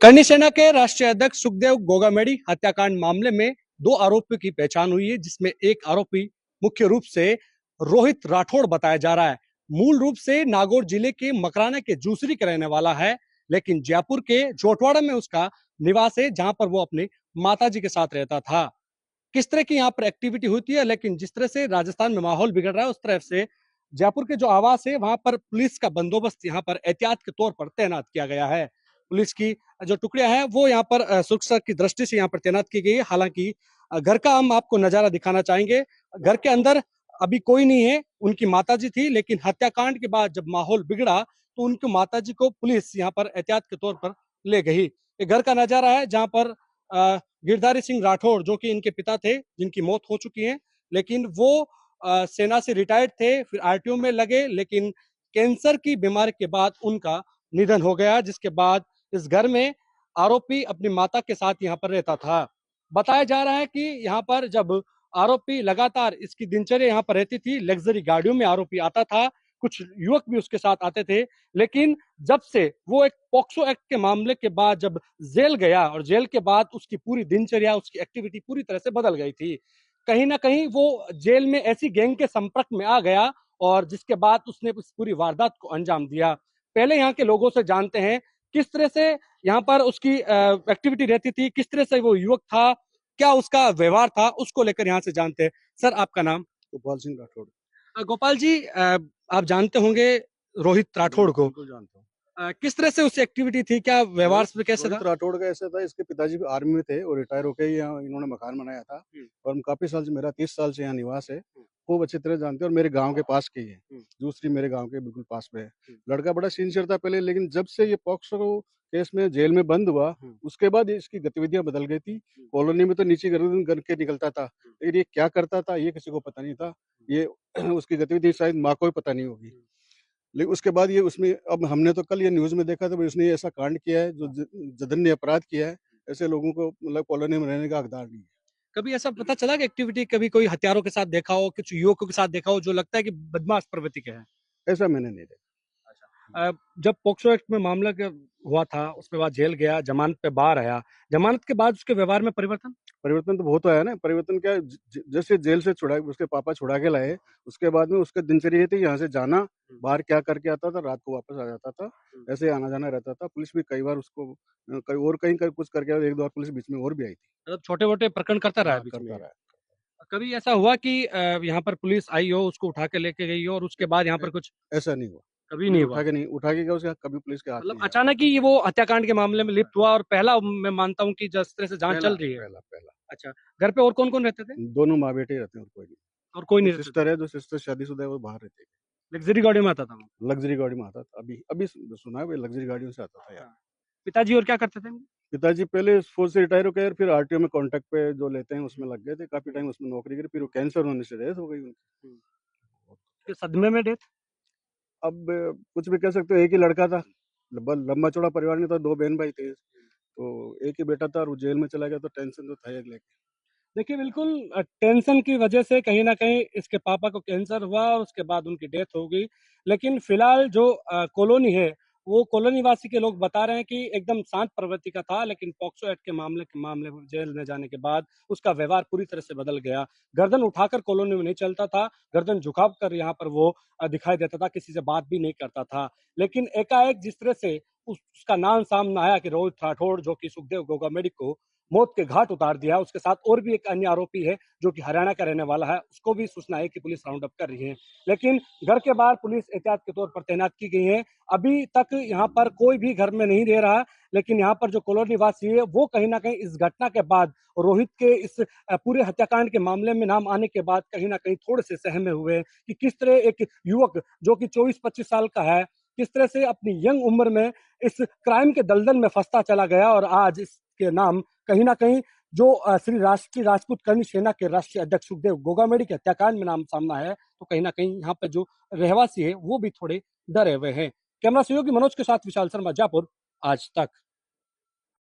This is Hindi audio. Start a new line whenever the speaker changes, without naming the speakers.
करनी सेना के राष्ट्रीय अध्यक्ष सुखदेव गोगामेडी हत्याकांड मामले में दो आरोपियों की पहचान हुई है, जिसमें एक आरोपी मुख्य रूप से रोहित राठौड़ बताया जा रहा है। मूल रूप से नागौर जिले के मकराना के जूसरी का रहने वाला है, लेकिन जयपुर के जोटवाड़ा में उसका निवास है, जहां पर वो अपने माताजी के साथ रहता था। किस तरह की यहाँ पर एक्टिविटी होती है, लेकिन जिस तरह से राजस्थान में माहौल बिगड़ रहा है, उस तरह से जयपुर के जो आवास है वहां पर पुलिस का बंदोबस्त यहाँ पर एहतियात के तौर पर तैनात किया गया है। पुलिस की जो टुकड़ियां हैं वो यहाँ पर सुरक्षा की दृष्टि से यहाँ पर तैनात की गई है। हालांकि घर का हम आपको नजारा दिखाना चाहेंगे। घर के अंदर अभी कोई नहीं है, उनकी माताजी थी, लेकिन हत्याकांड के बाद जब माहौल बिगड़ा तो उनकी माताजी को पुलिस यहाँ पर एहतियात के तौर पर ले गई। ये घर का नजारा है जहाँ पर गिरधारी सिंह राठौड़ जो कि इनके पिता थे, जिनकी मौत हो चुकी है, लेकिन वो सेना से रिटायर्ड थे, फिर आरटीओ में लगे, लेकिन कैंसर की बीमारी के बाद उनका निधन हो गया, जिसके बाद इस घर में आरोपी अपनी माता के साथ यहाँ पर रहता था। बताया जा रहा है कि यहाँ पर जब आरोपी लगातार इसकी दिनचर्या यहाँ पर रहती थी, लग्जरी गाड़ियों में आरोपी आता था, कुछ युवक भी उसके साथ आते थे, लेकिन जब से वो एक पॉक्सो एक्ट के मामले के बाद जब जेल गया और जेल के बाद उसकी पूरी दिनचर्या, उसकी एक्टिविटी पूरी तरह से बदल गई थी। कहीं ना कहीं वो जेल में ऐसी गैंग के संपर्क में आ गया और जिसके बाद उसने इस पूरी वारदात को अंजाम दिया। पहले यहाँ के लोगों से जानते हैं किस तरह से यहाँ पर उसकी एक्टिविटी रहती थी, किस तरह से वो युवक था, क्या उसका व्यवहार था, उसको लेकर यहाँ से जानते हैं। सर, आपका नाम?
गोपाल सिंह राठौड़।
गोपाल जी, आप जानते होंगे रोहित राठौड़ को।
बिल्कुल जानता हूँ।
किस तरह से उसकी एक्टिविटी थी, क्या व्यवहार
रोहित
में कैसे
रोहित
था?
राठौड़ का ऐसा था, इसके पिताजी भी आर्मी में थे और रिटायर होकर यहाँ इन्होंने मकान बनाया था। और हम काफी साल से, मेरा 30 साल से यहाँ निवास है, खूब अच्छी तरह जानते हैं और मेरे गांव के पास की है। दूसरी मेरे गांव के बिल्कुल पास में है। लड़का बड़ा सिंसियर था पहले, लेकिन जब से ये पॉक्सो केस में जेल में बंद हुआ, उसके बाद इसकी गतिविधियां बदल गई थी। कॉलोनी में तो नीचे गर्दन करके निकलता था, लेकिन ये क्या करता था ये किसी को पता नहीं था। ये उसकी गतिविधि शायद माँ को भी पता नहीं होगी। लेकिन उसके बाद ये उसमें, अब हमने तो कल ये न्यूज में देखा था, उसने ऐसा कांड किया है जो जघन्य अपराध किया है। ऐसे लोगों को मतलब कॉलोनी में रहने का हकदार नहीं है।
कभी ऐसा पता चला कि एक्टिविटी कभी कोई हथियारों के साथ देखा हो, कुछ युवकों के साथ देखा हो जो लगता है कि बदमाश प्रवृत्ति के हैं?
ऐसा मैंने नहीं देखा।
जब पोक्सो एक्ट में मामला हुआ था, उसके बाद जेल गया, जमानत पे बाहर आया, जमानत के बाद उसके व्यवहार में परिवर्तन?
परिवर्तन तो बहुत आया ना। परिवर्तन क्या, जैसे जेल से छुड़ा, उसके पापा छुड़ा के लाए, उसके बाद में उसका दिनचर्या ये थी, यहाँ से जाना, बाहर क्या करके आता था, रात को वापस आ जाता था, ऐसे आना जाना रहता था। पुलिस भी कई बार उसको कहीं कुछ करके, एक दो बार पुलिस बीच में और भी आई थी।
मतलब छोटे मोटे प्रकरण करता रहा है बीच
करता
में।
रहा।
कभी ऐसा हुआ कि यहाँ पर पुलिस आई हो, उसको उठा के लेके गई हो और उसके बाद यहाँ पर कुछ?
ऐसा नहीं हुआ।
कभी नहीं हुआ।
उठा के क्या, उसके कभी पुलिस के हाथ
मतलब
नहीं आया।
अचानक ही ये वो हत्याकांड के मामले में लिप्त हुआ और पहला मैं मानता हूँ कि जिस तरह से जांच चल रही है।
पहला पहला।
अच्छा, घर पे और कौन कौन रहते थे?
दोनों माँ बेटे रहते हैं और कोई नहीं।
और कोई नहीं रहते थे?
सिस्टर है, जो सिस्टर शादीशुदा है, वो बाहर रहती है।
लग्जरी गाड़ी में आता था वो?
लग्जरी गाड़ी में आता था। अभी अभी सुना है भाई, लग्जरी गाड़ियों से आता था यार।
पिताजी और क्या करते थे?
पिताजी पहले फौज से रिटायर हो गए, फिर आरटीओ में कॉन्ट्रैक्ट पे जो लेते हैं उसमें लग गए थे, काफी टाइम उसमें नौकरी करी, फिर वो कैंसर होने से डेथ हो गई उनकी।
कि सदमे में डेथ?
अब कुछ भी कह सकते हो, एक ही लड़का था, लंबा चौड़ा परिवार नहीं था, दो बहन भाई थे, तो एक ही बेटा था और वो जेल में चला गया, तो टेंशन तो था ही लेके।
देखिए, बिल्कुल टेंशन की वजह से कहीं ना कहीं इसके पापा को कैंसर हुआ और उसके बाद उनकी डेथ हो गई। लेकिन फिलहाल जो कॉलोनी है, वो कॉलोनी वासी के लोग बता रहे हैं कि एकदम शांत प्रवृत्ति का था, लेकिन पॉक्सो एक्ट के मामले में जेल में जाने के बाद उसका व्यवहार पूरी तरह से बदल गया। गर्दन उठाकर कॉलोनी में नहीं चलता था, गर्दन झुकाव कर यहाँ पर वो दिखाई देता था, किसी से बात भी नहीं करता था। लेकिन एकाएक जिस तरह से उसका नाम सामने आया कि रोहित राठौड़, जो कि सुखदेव गोगामेडी को मौत के घाट उतार दिया, उसके साथ और भी एक अन्य आरोपी है जो कि हरियाणा का रहने वाला है, उसको भी सूचना है कि पुलिस राउंड अप कर रही है। लेकिन घर के बाहर पुलिस एहतियात के तौर पर तैनात की गई है। अभी तक यहाँ पर कोई भी घर में नहीं रह रहा, लेकिन यहाँ पर जो कॉलोनी वासी है वो कहीं ना कहीं इस घटना के बाद, रोहित के इस पूरे हत्याकांड के मामले में नाम आने के बाद कहीं ना कहीं थोड़े से सहमे हुए हैं कि किस तरह एक युवक जो कि 24-25 साल का है, किस तरह से अपनी यंग उम्र में इस क्राइम के दलदल में फंसता चला गया और आज इसके नाम कहीं ना कहीं जो श्री राष्ट्रीय राजपूत करनी सेना के राष्ट्रीय अध्यक्ष सुखदेव गोगामेडी के हत्याकांड में नाम सामना है, तो कहीं ना कहीं यहाँ पे जो रहवासी है वो भी थोड़े डरे हुए हैं। कैमरा सहयोगी मनोज के साथ विशाल शर्मा, जयपुर, आज तक।